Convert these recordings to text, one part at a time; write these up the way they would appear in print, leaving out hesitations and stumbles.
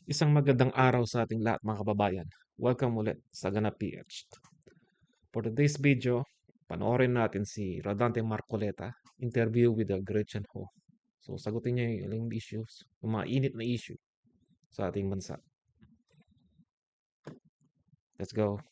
Isang magandang araw sa ating lahat mga kababayan. Welcome ulit sa Ganap PH. For today's video, panoorin natin si Rodante Marcoleta, interview with the Gretchen Ho. So sagutin niya yung ilang issues, yung mga init na issue sa ating bansa. Let's go.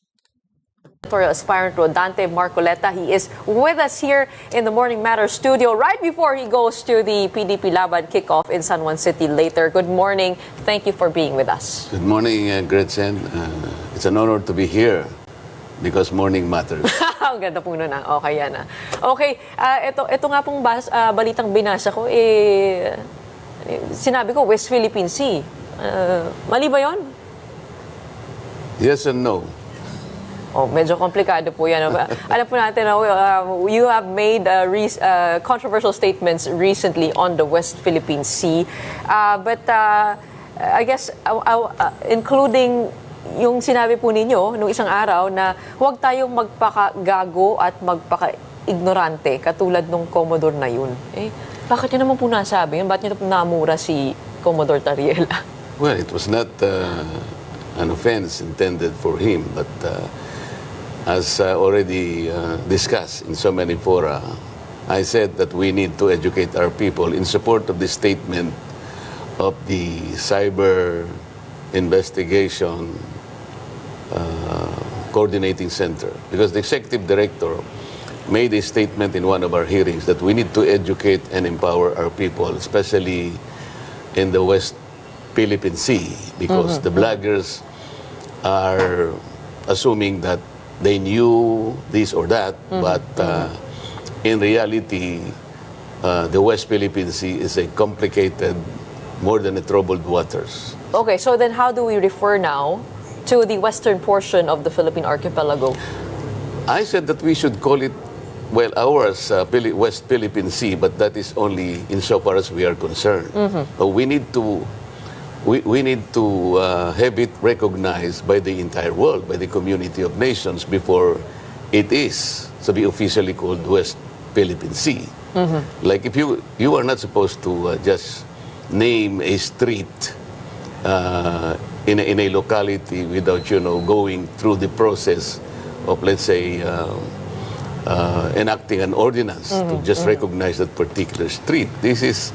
Aspirant Rodante Marcoleta. He is with us here in the Morning Matter studio right before he goes to the PDP Laban kickoff in San Juan City later. Good morning. Thank you for being with us. Good morning, Gretchen. It's an honor to be here because morning matters. Ang ganda po nun. Okay yan. Okay, ito nga pong balitang binasa ko, sinabi ko West Philippine Sea. Mali ba yun? Yes and no. Oh, medyo komplikado po yan. Alam po natin, you have made controversial statements recently on the West Philippine Sea. But I guess, including yung sinabi po ninyo nung isang araw na huwag tayong magpakagago at magpaka-ignorante katulad nung Commodore na yun. Bakit yun naman po nasabi yun? Bakit nyo po namura si Commodore Tariela? Well, it was not an offense intended for him, but as already discussed in so many fora, I said that we need to educate our people in support of the statement of the cyber investigation coordinating center. Because the executive director made a statement in one of our hearings that we need to educate and empower our people, especially in the West Philippine Sea, because the bloggers are assuming that they knew this or that, but in reality, the West Philippine Sea is a complicated, more than a troubled waters. Okay, so then how do we refer now to the western portion of the Philippine archipelago? I said that we should call it, well, ours, West Philippine Sea, but that is only insofar as we are concerned. But we need to have it recognized by the entire world, by the community of nations, before it is to be officially called West Philippine Sea. Like if you are not supposed to just name a street in a locality without going through the process of, let's say, enacting an ordinance to just recognize that particular street. This is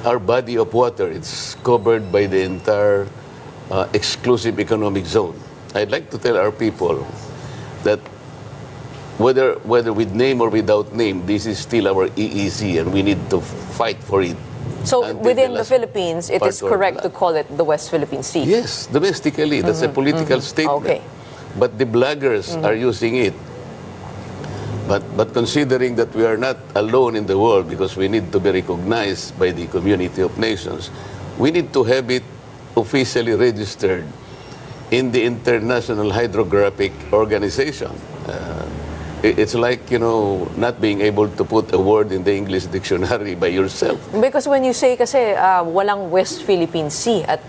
our body of water. It's covered by the entire exclusive economic zone. I'd like to tell our people that whether with name or without name, this is still our EEZ, and we need to fight for it. So within the Philippines, it is correct to call it the West Philippine Sea? Yes, domestically. That's a political statement. Okay. But the bloggers are using it. But considering that we are not alone in the world, because we need to be recognized by the community of nations, we need to have it officially registered in the International Hydrographic Organization. It's like, not being able to put a word in the English dictionary by yourself. Because when you say kasi walang West Philippine Sea at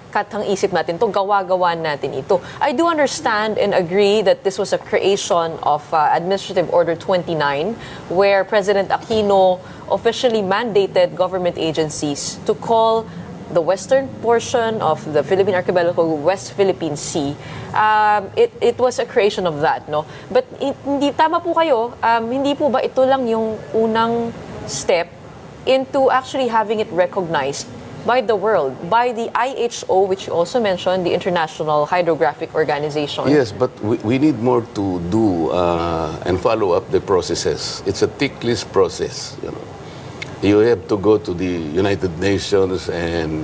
katang isip natin to, gawa-gawa natin ito. I do understand and agree that this was a creation of Administrative Order 29, where President Aquino officially mandated government agencies to call the western portion of the Philippine archipelago West Philippine Sea. It was a creation of that, no? But hindi tama po kayo, hindi po ba ito lang yung unang step into actually having it recognized by the world, by the IHO, which you also mentioned, the International Hydrographic Organization? Yes, but we need more to do and follow up the processes. It's a tickless process, You have to go to the United Nations and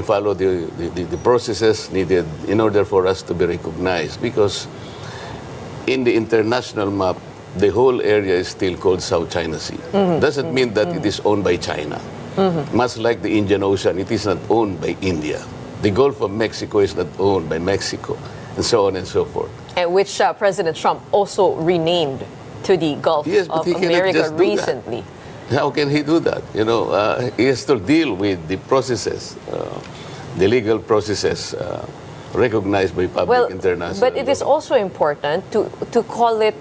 follow the processes needed in order for us to be recognized. Because in the international map, the whole area is still called South China Sea. Doesn't mean that it is owned by China. Much like the Indian Ocean, it is not owned by India. The Gulf of Mexico is not owned by Mexico, and so on and so forth. And which President Trump also renamed to the Gulf of America recently. How can he do that? He has to deal with the processes, the legal processes recognized by public international but it is law. also important to call it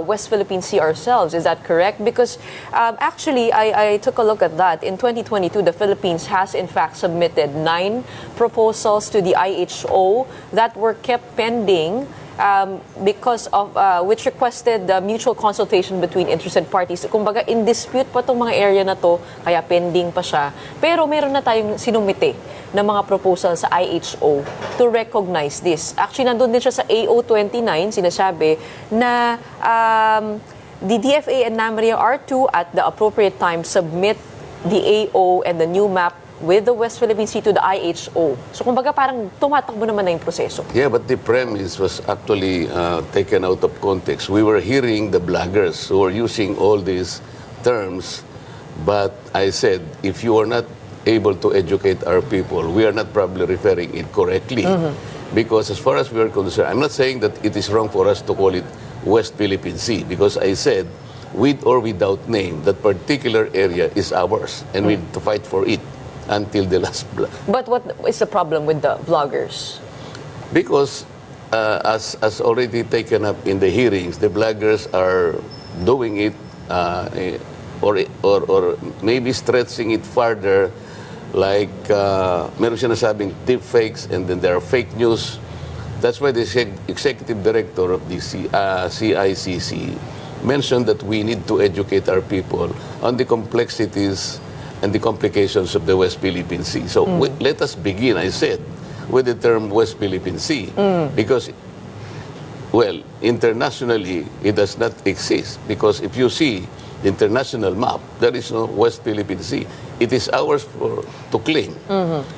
West Philippine Sea ourselves. Is that correct? Because actually, I took a look at that. In 2022, the Philippines has in fact submitted 9 proposals to the IHO that were kept pending because of which requested mutual consultation between interested parties. Kumbaga, in dispute pa itong mga area na to, kaya pending pa siya. Pero meron na tayong sinumite ng mga proposal sa IHO to recognize this. Actually, nandun din siya sa AO29, sinasabi na the DFA and NAMRIA are to, at the appropriate time, submit the AO and the new map with the West Philippine Sea to the IHO. So kumbaga parang tumatakbo naman na yung proseso. Yeah, but the premise was actually taken out of context. We were hearing the bloggers who were using all these terms, but I said, if you are not able to educate our people, we are not probably referring it correctly. Because as far as we are concerned, I'm not saying that it is wrong for us to call it West Philippine Sea, because I said, with or without name, that particular area is ours, and we need to fight for it until the last blood. But what is the problem with the vloggers? Because as already taken up in the hearings, the bloggers are doing it or maybe stretching it further, like meron siya nasabing deep fakes, and then there are fake news. That's why the executive director of the CICC mentioned that we need to educate our people on the complexities and the complications of the West Philippine Sea. So let us begin, I said, with the term West Philippine Sea, because, well, internationally, it does not exist. Because if you see the international map, there is no West Philippine Sea. It is ours to claim.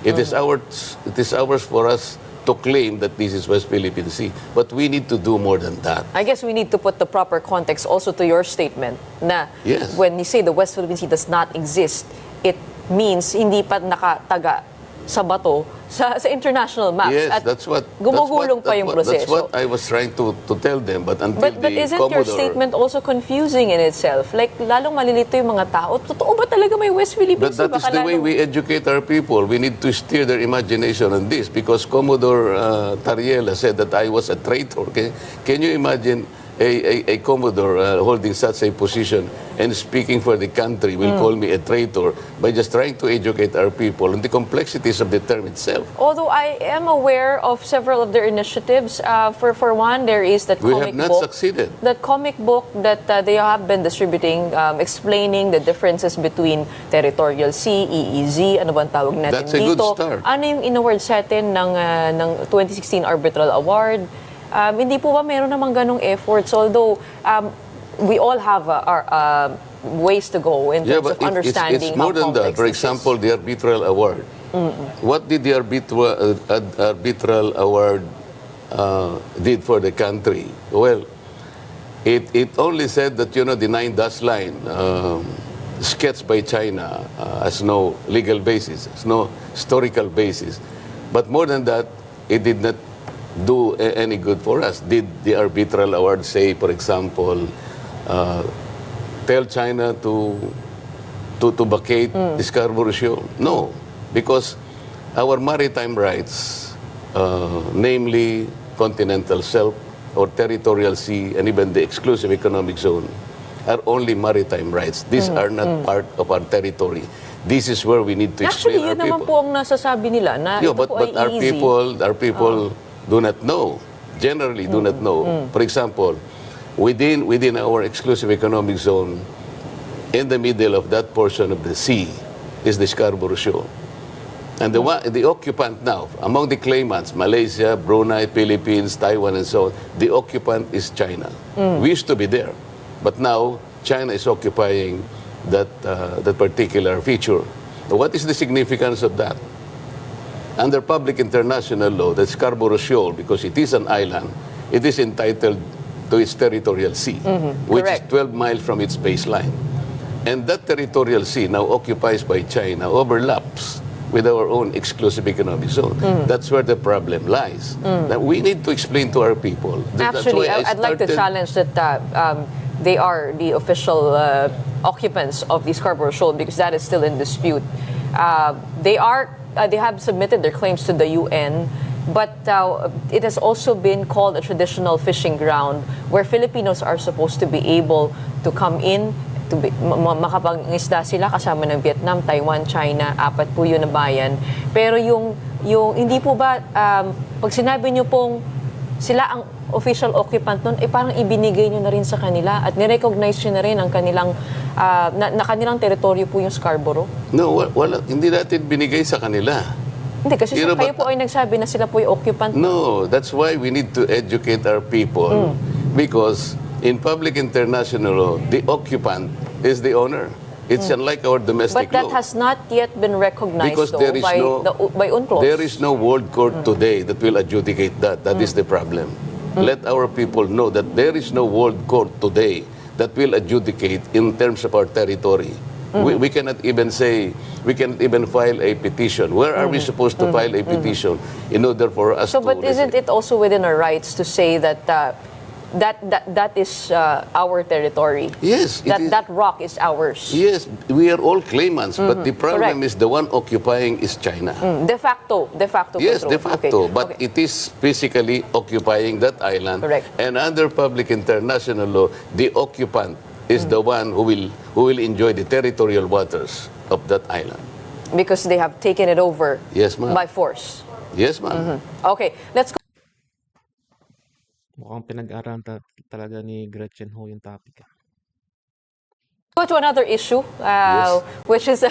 It is ours for us to claim that this is West Philippine Sea. But we need to do more than that. I guess we need to put the proper context also to your statement na Yes. when you say the West Philippine Sea does not exist, it means hindi pa nakataga sa bato sa international maps. Yes, At that's what gumugulong pa yung That's proseso. what I was trying to tell them. But until But the isn't your Commodore, statement also confusing in itself? Like, lalong malilito yung mga tao. Totoo ba talaga may West Philippine But Sea? that is Baka the way lalong- we educate our people. We need to steer their imagination on this, because Commodore Tariela said that I was a traitor. Okay? Can you imagine a Commodore holding such a position and speaking for the country will call me a traitor by just trying to educate our people on the complexities of the term itself? Although I am aware of several of their initiatives. For one, there is that We comic have not book. succeeded. That comic book that they have been distributing, explaining the differences between territorial sea, EEZ, ano bang tawag natin That's a good dito. start. Ano yung in-award sa atin ng 2016 Arbitral Award? Hindi po ba meron namang ganong efforts? Although we all have our ways to go in Yeah, terms but of understanding it's more how than that. complex For this is. example, the arbitral award. What did the arbitral award did for the country? Well, it only said that, you know, the 9-dash line sketched by China has no legal basis, has no historical basis. But more than that, it did not do any good for us. Did the arbitral award say, for example, tell China to vacate the Scarborough Shoal? No, because our maritime rights, namely continental shelf or territorial sea and even the exclusive economic zone, are only maritime rights. These are not part of our territory. This is where we need to Actually, explain yun our naman people. po ang nasasabi nila na Yeah, ito but po ay our easy. people do not know. Generally, do not know. For example, within our exclusive economic zone, in the middle of that portion of the sea, is the Scarborough Shoal. And the occupant now, among the claimants, Malaysia, Brunei, Philippines, Taiwan, and so on, the occupant is China. We used to be there, but now China is occupying that particular feature. So what is the significance of that? Under public international law, the Scarborough Shoal, because it is an island, it is entitled to its territorial sea, which Correct. is 12 miles from its baseline. And that territorial sea, now occupied by China, overlaps with our own exclusive economic zone. That's where the problem lies. Now, we need to explain to our people. That's Actually, why I I'd like to started- challenge that they are the official occupants of the Scarborough Shoal because that is still in dispute. They have submitted their claims to the UN, But it has also been called a traditional fishing ground where Filipinos are supposed to be able to come in, to be, makapag-isda sila kasama ng Vietnam, Taiwan, China, 4 po yun na bayan. Pero yung hindi po ba, pag sinabi nyo pong sila ang official occupant nun, parang ibinigay nyo na rin sa kanila at nirecognize nyo na rin ang kanilang, na kanilang teritoryo po yung Scarborough? No, wala, hindi natin binigay sa kanila. Hindi, kasi kayo po ay nagsabi na sila po yung occupant. No, that's why we need to educate our people. Because in public international law, the occupant is the owner. It's unlike our domestic But that law. has not yet been recognized Because though, there is by UNCLOS. there is no world court today that will adjudicate that. That is the problem. Let our people know that there is no world court today that will adjudicate in terms of our territory. We cannot even say, we cannot even file a petition. Where are we supposed to file a petition in order for us to... So, but isn't it also within our rights to say that that is our territory? Yes, it is. That rock is ours. Yes, we are all claimants, but the problem Correct. is the one occupying is China. De facto Yes, control. de facto, Okay. but Okay. it is physically occupying that island. Correct. And under public international law, the occupant is the one who will enjoy the territorial waters of that island. Because they have taken it over Yes, ma'am. by force. Yes, ma'am. Okay, let's go. Mukhang pinag-aralan talaga ni Gretchen Ho yung topic. Go to another issue, which is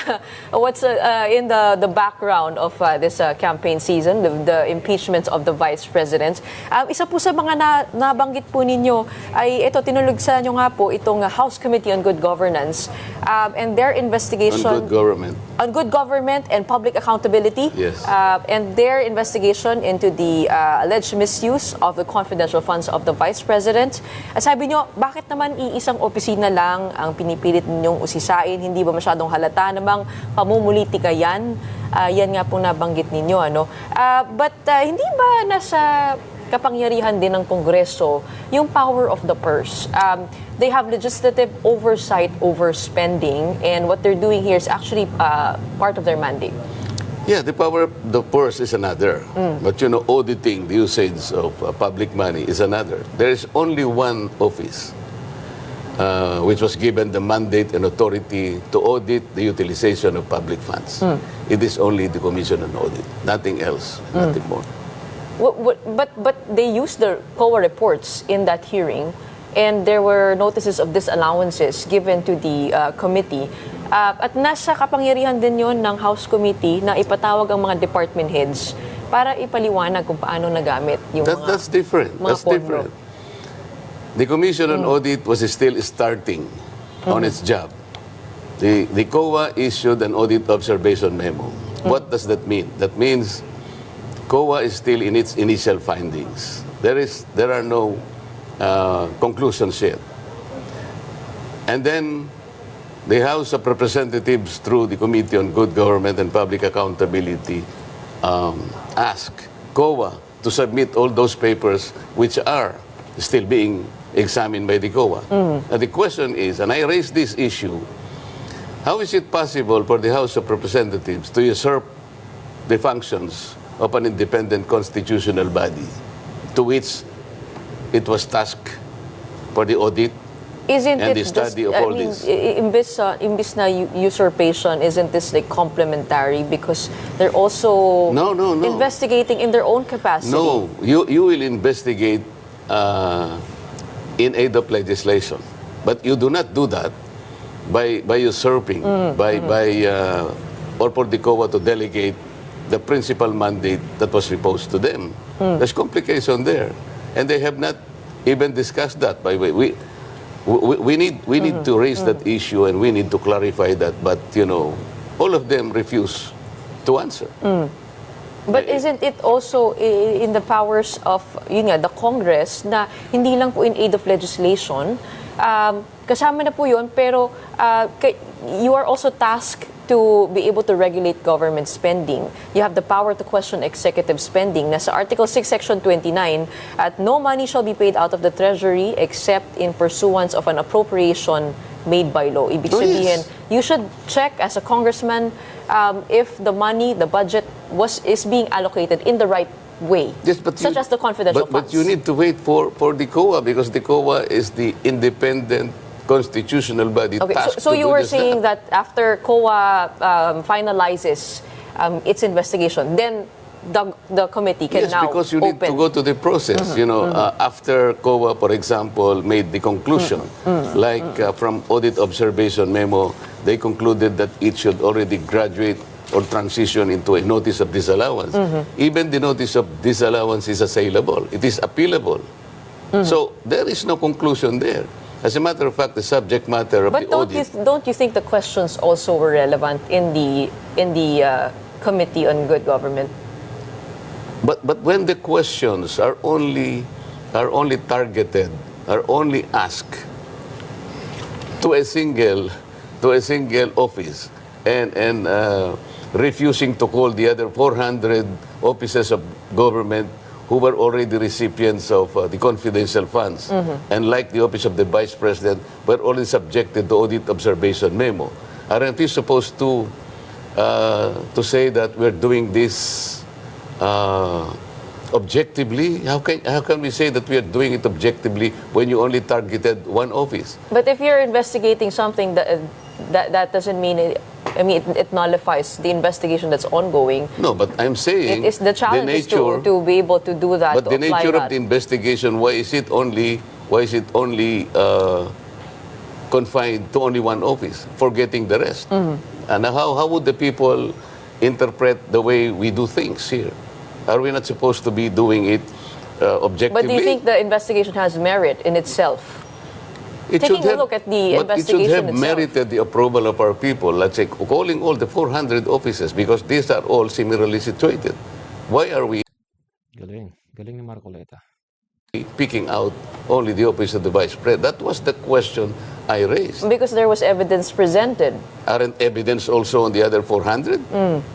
what's in the background of this campaign season, the impeachment of the Vice President. Isa po sa mga nabanggit po ninyo ay ito, tinulugsan nyo nga po itong House Committee on Good Governance and their investigation... On good government. On good government and public accountability. Yes. And their investigation into the alleged misuse of the confidential funds of the Vice President. Sabi nyo, bakit naman iisang opisina lang ang pinipilit ninyong usisain? Hindi ba masyadong halata namang pamumulitika yan? Yan nga po nabanggit ninyo. Ano? But hindi ba nasa kapangyarihan din ng Kongreso yung power of the purse? They have legislative oversight over spending, and what they're doing here is actually part of their mandate. Yeah, the power of the purse is another. But auditing the usage of public money is another. There is only one office which was given the mandate and authority to audit the utilization of public funds. It is only the Commission on Audit, nothing else, nothing more. But they used the COA reports in that hearing, and there were notices of disallowances given to the committee. At nasa kapangyarihan din yon ng House Committee na ipatawag ang mga department heads para ipaliwanag kung paano nagamit yung That's different. mga That's pondo. different. The Commission on Audit was still starting on its job. The COA issued an audit observation memo. What does that mean? That means COA is still in its initial findings. There are no conclusions yet. And then the House of Representatives, through the Committee on Good Government and Public Accountability, ask COA to submit all those papers which are still being examined by the COA. And the question is, and I raised this issue, how is it possible for the House of Representatives to usurp the functions of an independent constitutional body to which it was tasked for the audit Isn't and it the study just, of all I mean, this? imbis na usurpation, isn't this like complementary because they're also No. investigating in their own capacity? No, you will investigate in aid of legislation, but you do not do that by usurping, or for the COA to delegate the principal mandate that was reposed to them. There's complication there, and they have not even discussed that. By the way, we need to raise that issue, and we need to clarify that. But all of them refuse to answer. But isn't it also in the powers of the Congress na hindi lang po in aid of legislation, kasama na po yun, pero you are also tasked to be able to regulate government spending. You have the power to question executive spending. Nasa Article 6, Section 29, at no money shall be paid out of the Treasury except in pursuance of an appropriation made by law. Ibig sabihin, you should check as a congressman if the money, the budget is being allocated in the right way, Yes, but such as the confidential funds. But you need to wait for the COA, because the COA is the independent constitutional body Okay, tasked so to you do were just saying that after COA finalizes its investigation, then the committee can Yes, now because you open. need to go to the process. You know, after COA, for example, made the conclusion, like from audit observation memo, they concluded that it should already graduate or transition into a notice of disallowance. Even the notice of disallowance is assailable. It is appealable. So there is no conclusion there. As a matter of fact, the subject matter of But the audit... don't you think the questions also were relevant in the Committee on Good Government? But when the questions are only targeted, are only asked to a single office, and refusing to call the other 400 officers of government who were already recipients of the confidential funds, and like the office of the vice president, were already subjected to audit observation memo. Aren't we supposed to say that we're doing this objectively? How can we say that we are doing it objectively when you only targeted one office? But if you're investigating something that doesn't mean it. I mean, it nullifies the investigation that's ongoing. No, but I'm saying it is the challenge is to be able to do that. But the nature of the investigation, why is it only confined to only one office, forgetting the rest? And how would the people interpret the way we do things here? Are we not supposed to be doing it objectively? But do you think the investigation has merit in itself? Taking a look at the investigation it should have itself. merited the approval of our people. Let's say calling all the 400 offices, because these are all similarly situated. Why are we Galing. Galing ni Marcoleta. picking out only the office of the vice president? That was the question I raised. Because there was evidence presented. Aren't evidence also on the other 400?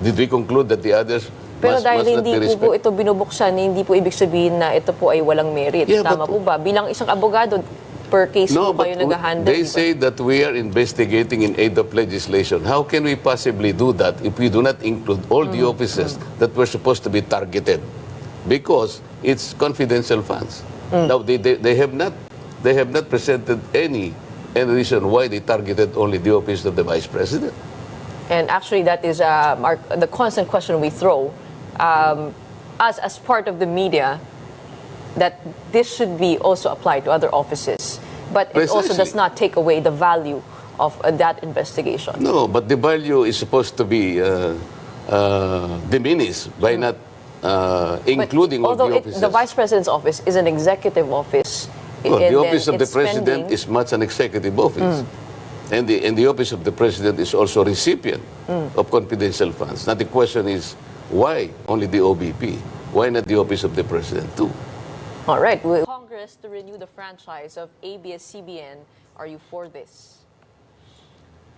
Did we conclude that the others Pero must dahil not hindi be po respected? ito binubuksan, hindi po ibig sabihin na ito po ay walang merit. Yeah, Tama but- po ba? Bilang isang abogado, per case No, po but kayo nag-handle. they di ba? say that we are investigating in aid of legislation. How can we possibly do that if we do not include all the offices that were supposed to be targeted? Because it's confidential funds. Now, they have not presented any reason why they targeted only the office of the vice president. And actually, that is the constant question we throw us as part of the media, that this should be also applied to other offices. But it also Precisely. does not take away the value of that investigation. No, but the value is supposed to be diminished by not including all the Although offices. the Vice President's office is an executive office. Well, and the then office of the it's president spending- is much an executive office. And the office of the president is also recipient of confidential funds. Now the question is, why only the OBP? Why not the office of the president too? All right. Congress to renew the franchise of ABS-CBN. Are you for this?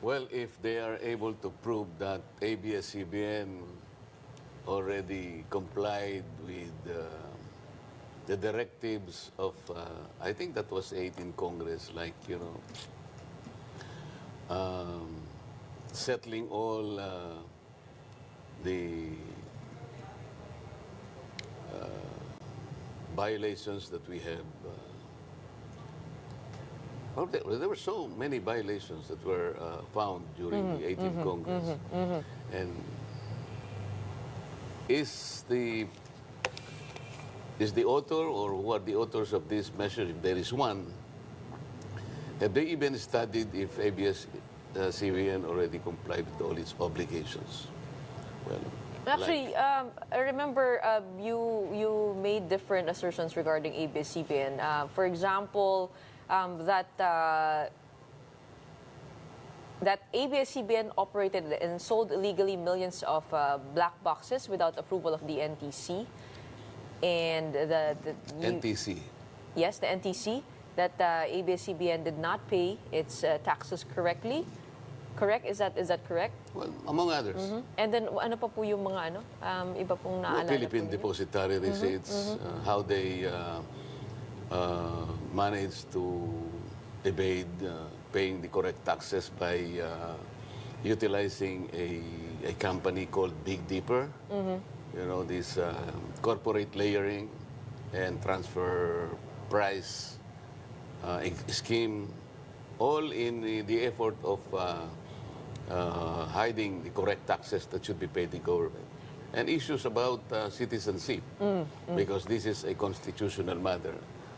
Well, if they are able to prove that ABS-CBN already complied with the directives of, I think that was 18 Congress, like, settling all the violations that we have. Well, there were so many violations that were found during the 18th Congress. And is the author, or who are the authors of this measure, if there is one, have they even studied if ABS-CBN already complied with all its obligations? Well, Actually, I remember you made different assertions regarding ABS-CBN. For example, that ABS-CBN operated and sold illegally millions of black boxes without approval of the NTC, and NTC. Yes, the NTC, that ABS-CBN did not pay its taxes correctly. Correct? Is that correct? Well, among others. And then ano pa po yung mga iba pong naalala Philippine po ninyo? depository receipts, how they managed to evade paying the correct taxes by utilizing a company called Big Dipper. this corporate layering and transfer price scheme, all in the effort of hiding the correct taxes that should be paid to government. And issues about citizenship, because this is a constitutional matter.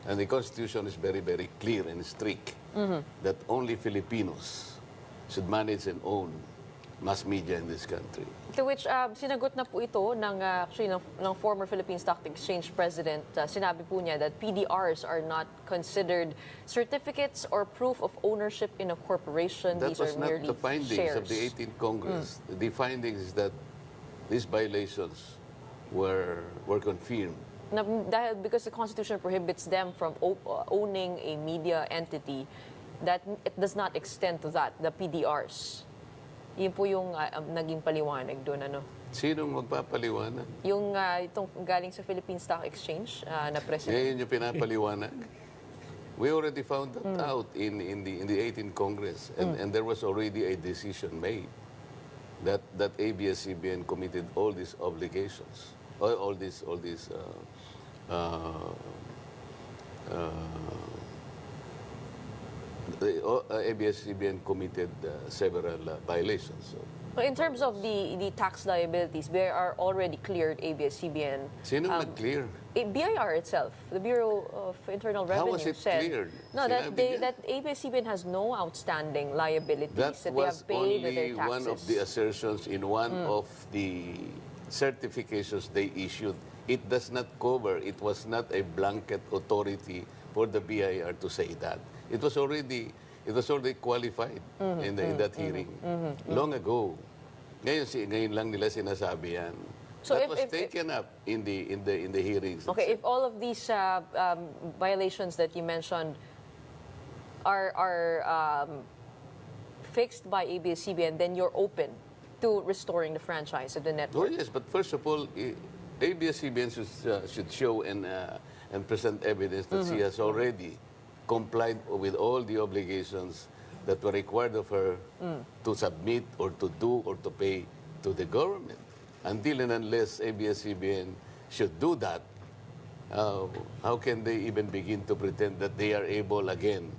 And the Constitution is very, very clear and strict that only Filipinos should manage and own mass media in this country. To which, sinagot na po ito actually ng former Philippine Stock Exchange President. Sinabi po niya that PDRs are not considered certificates or proof of ownership in a corporation. That These was are not merely the findings shares. of the 18th Congress. The findings is that these violations were confirmed. Because the Constitution prohibits them from owning a media entity, that it does not extend to that, the PDRs. Yun po yung naging paliwanag doon, ano? Sinong magpapaliwanag? Yung itong galing sa Philippine Stock Exchange na president. Ngayon yung pinapaliwanag. We already found that out in the 18th Congress, and there was already a decision made that ABS-CBN committed all these obligations, all these ABS-CBN committed several violations. So, So in terms of the tax liabilities, they are already cleared ABS-CBN. sino nag-clear? BIR itself, the Bureau of Internal How Revenue was it said cleared? no, that Sinabi niya? that ABS-CBN has no outstanding liabilities That that they was have paid only their taxes. one of the assertions in one of the certifications they issued. It does not cover, it was not a blanket authority for the BIR to say that. It was already qualified in that hearing long ago. Ngayon lang nila sinasabi yan. So that if- was if- taken up in the hearings. Okay, if all of these violations that you mentioned are fixed by ABS-CBN, then you're open to restoring the franchise of the Oh network. yes, but first of all, ABS-CBN should show and present evidence that she has already complied with all the obligations that were required of her to submit or to do or to pay to the government. Until and unless ABS-CBN should do that, how can they even begin to pretend that they are able again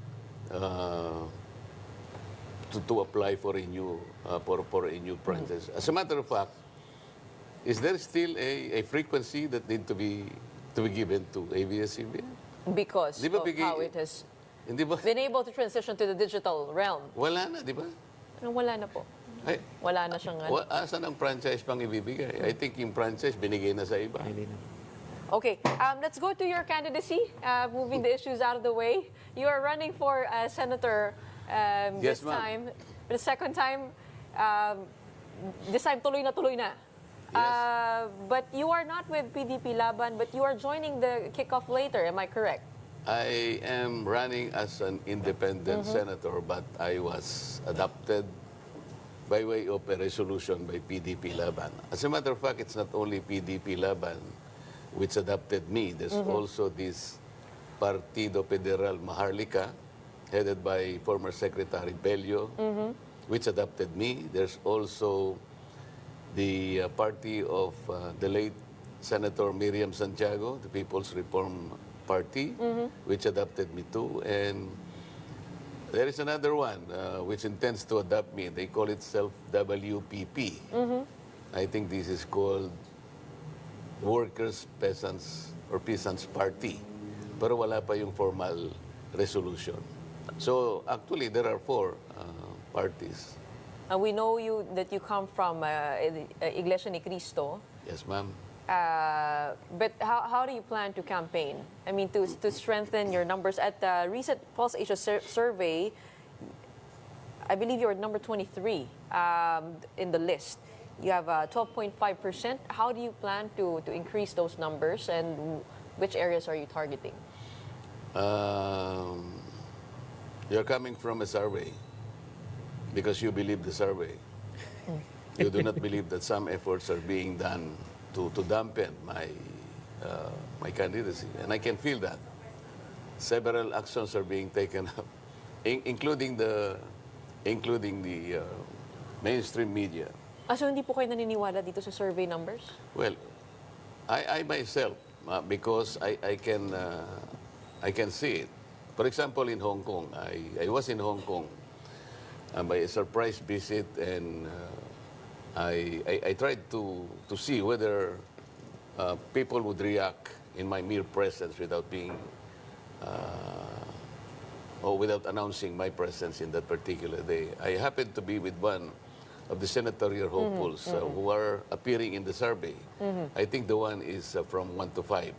to apply for a new franchise? As a matter of fact, is there still a frequency that need to be given to ABS-CBN? Because Di ba of bigay- how it has Hindi ba? been able to transition to the digital realm. Wala na, di ba? Wala na po. Ay, Wala na siyang asan ang franchise pang ibibigay? I think yung franchise binigay na sa iba. Hindi na. Okay, let's go to your candidacy. Moving the issues out of the way. You are running for senator Yes, this ma'am. time. The second time, this time tuloy na tuloy na. Yes. But you are not with PDP Laban, but you are joining the kickoff later. Am I correct? I am running as an independent senator, but I was adopted by way of a resolution by PDP Laban. As a matter of fact, it's not only PDP Laban which adopted me. There's also this Partido Federal Maharlika, headed by former Secretary Bello, which adopted me. There's also the party of the late Senator Miriam Santiago, the People's Reform Party, which adopted me too. And there is another one which intends to adopt me. They call itself WPP. I think this is called Workers, Peasants, or Peasants Party. Pero wala pa yung formal resolution. So actually, there are four parties. We know that you come from Iglesia ni Cristo. Yes, ma'am. But how do you plan to campaign? I mean, to strengthen your numbers. At the recent Pulse Asia survey, I believe you're number 23 in the list. You have 12.5%. How do you plan to increase those numbers, and which areas are you targeting? You're coming from a survey because you believe the survey. You do not believe that some efforts are being done to dampen my candidacy, and I can feel that. Several actions are being taken up, including the mainstream media. So hindi po kayo naniniwala dito sa survey numbers? Well, I myself, because I can see it. For example, in Hong Kong, I was in Hong Kong by a surprise visit, and I tried to see whether people would react in my mere presence without being or without announcing my presence in that particular day. I happened to be with one of the senatorial hopefuls who are appearing in the survey. I think the one is from 1 to 5.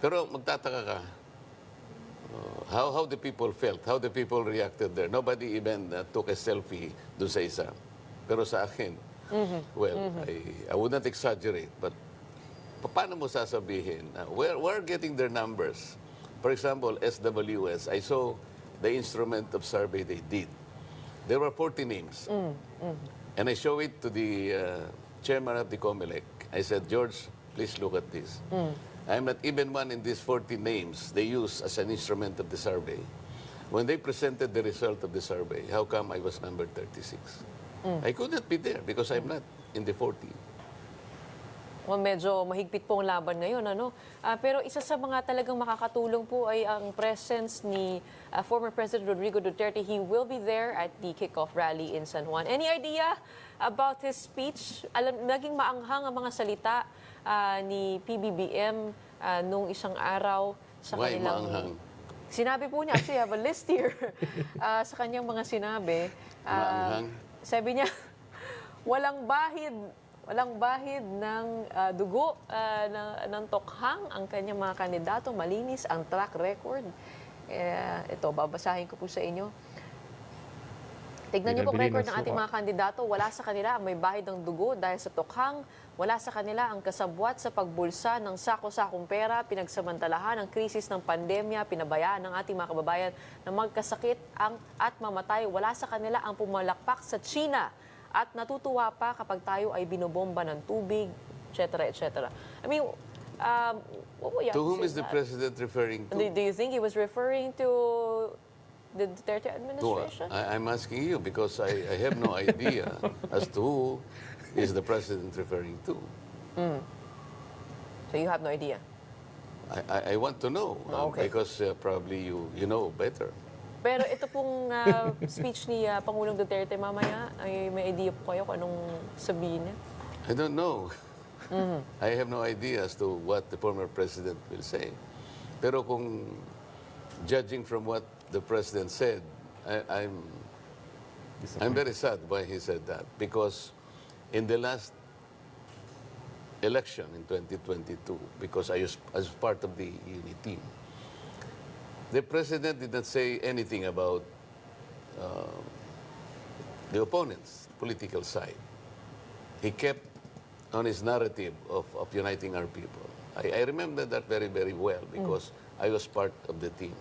Pero magtataka ka, how the people felt, how the people reacted there. Nobody even took a selfie doon sa isa. Pero sa akin, well, I would not exaggerate, but paano mo sasabihin? We're getting their numbers. For example, SWS, I saw the instrument of survey they did. There were 40 names. And I show it to the chairman of the COMELEC. I said, George, please look at this. I'm not even one in these 40 names they use as an instrument of the survey. When they presented the result of the survey, how come I was number 36? I could not be there because I'm not in the 40. Well, medyo mahigpit po ang laban ngayon, ano? Pero isa sa mga talagang makakatulong po ay ang presence ni former President Rodrigo Duterte. He will be there at the kickoff rally in San Juan. Any idea about his speech? Naging maanghang ang mga salita ni PBBM nung isang araw sa Why kanilang... maanghang? Sinabi po niya, actually I have a list here, sa kanyang mga sinabi. Maanghang? Sabi niya, walang bahid ng dugo ng tokhang ang kanyang mga kandidato, malinis ang track record. Ito, babasahin ko po sa inyo. Tignan niyo po ang record ng ating mga kandidato. Wala sa kanila ang may bahid ng dugo dahil sa tokhang. Wala sa kanila ang kasabwat sa pagbulsa ng sako-sakong pera, pinagsamantalahan ang krisis ng pandemya, pinabayaan ng ating mga kababayan na magkasakit at mamatay. Wala sa kanila ang pumalakpak sa China at natutuwa pa kapag tayo ay binobomba ng tubig, etc., etc. I mean, what would you have To whom say is the that? president referring to? Do you think he was referring to the Duterte administration? I'm asking you because I have no idea as to who is the president referring to. So you have no idea? I want to know Okay. because probably you know better. Pero ito pong speech ni Pangulong Duterte mamaya, ay may idea po kayo kung anong sabihin niya? I don't know. I have no idea as to what the former president will say. Pero kung judging from what the president said, I'm very sad why he said that. Because in the last election in 2022, because I was part of the unit team, the president did not say anything about the opponent's political side. He kept on his narrative of uniting our people. I remember that very, very well because I was part of the team.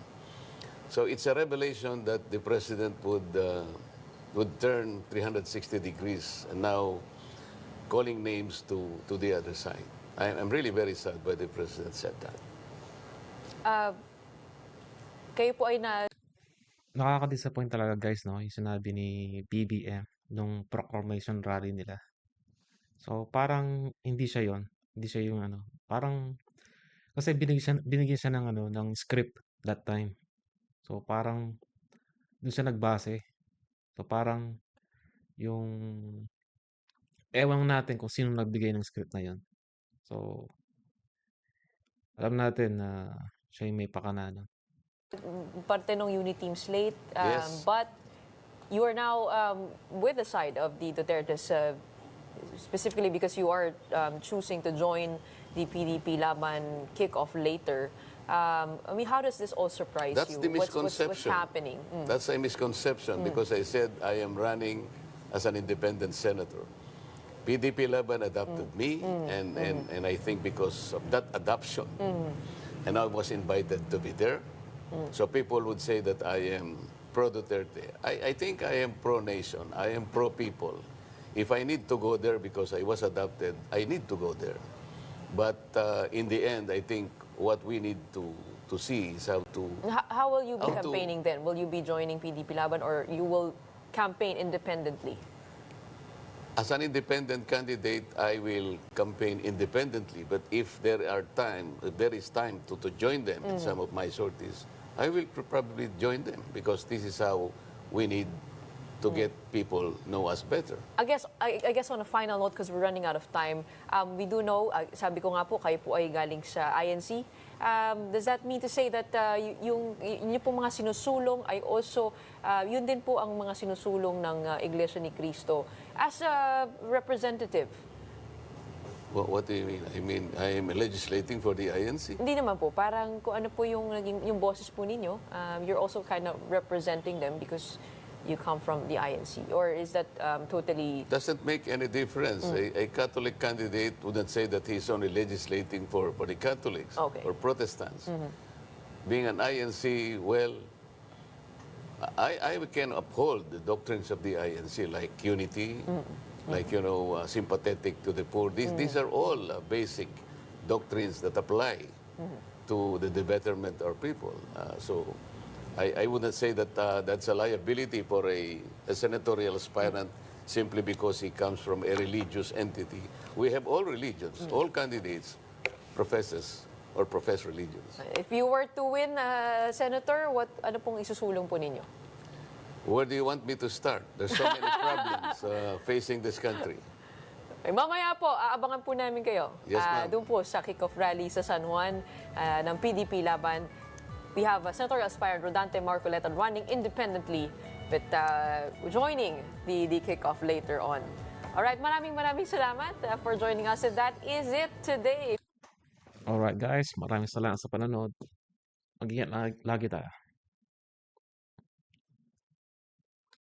So it's a revelation that the president would turn 360 degrees and now calling names to the other side. I'm really very sad why the president said that. Kayo po ay Nakaka-disappoint talaga guys, no? Yung sinabi ni BBM nung proclamation rally nila. So parang hindi siya yon, hindi siya yung ano, parang kasi binigyan siya ng ano, ng script that time. So parang doon siya nagbase. So parang yung ewan natin kung sino nagbigay ng script na yon. So alam natin na siya yung may pakana. parte ng unit team slate, Yes. but you are now with the side of the Dutertes, specifically because you are choosing to join the PDP Laban kickoff later. I mean, how does this all surprise That's you? the What's misconception. happening? That's a misconception because I said I am running as an independent senator. PDP Laban adopted me, and I think because of that adoption, and I was invited to be there. So people would say that I am pro-Duterte. I think I am pro-nation. I am pro-people. If I need to go there because I was adopted, I need to go there. But in the end, I think what we need to see is how to... How will you be How to- campaigning then? Will you be joining PDP Laban or you will campaign independently? As an independent candidate, I will campaign independently. But if there is time to join them in some of my sorties, I will probably join them because this is how we need to get people know us better. I guess on a final note, because we're running out of time, we do know, sabi ko nga po, kayo po ay galing sa INC. Does that mean to say that yung pong mga sinusulong ay also, yun din po ang mga sinusulong ng Iglesia ni Cristo as a representative? What do you mean? I mean, I am legislating for the INC. Hindi naman po, parang kung ano po yung boses po ninyo, you're also kind of representing them because you come from the INC, or is that totally... Doesn't make any difference. A Catholic candidate wouldn't say that he's only legislating for the Catholics or Protestants. Being an INC, well, I can uphold the doctrines of the INC, like unity, like, sympathetic to the poor. These are all basic doctrines that apply to the betterment of people. So I wouldn't say that that's a liability for a senatorial aspirant simply because he comes from a religious entity. We have all religions. All candidates profess religions. If you were to win, Senator, ano pong isusulong po ninyo? Where do you want me to start? There's so many problems facing this country. Ay, mamaya po, aabangan po namin kayo. Yes, ma'am. Doon po sa kick-off rally sa San Juan ng PDP laban. We have senatorial aspirant Rodante Marcoleta running independently, but joining the kick-off later on. Alright, maraming salamat for joining us. And that is it today. Alright guys, maraming salamat sa panonood. Mag-ingat lagi tayo.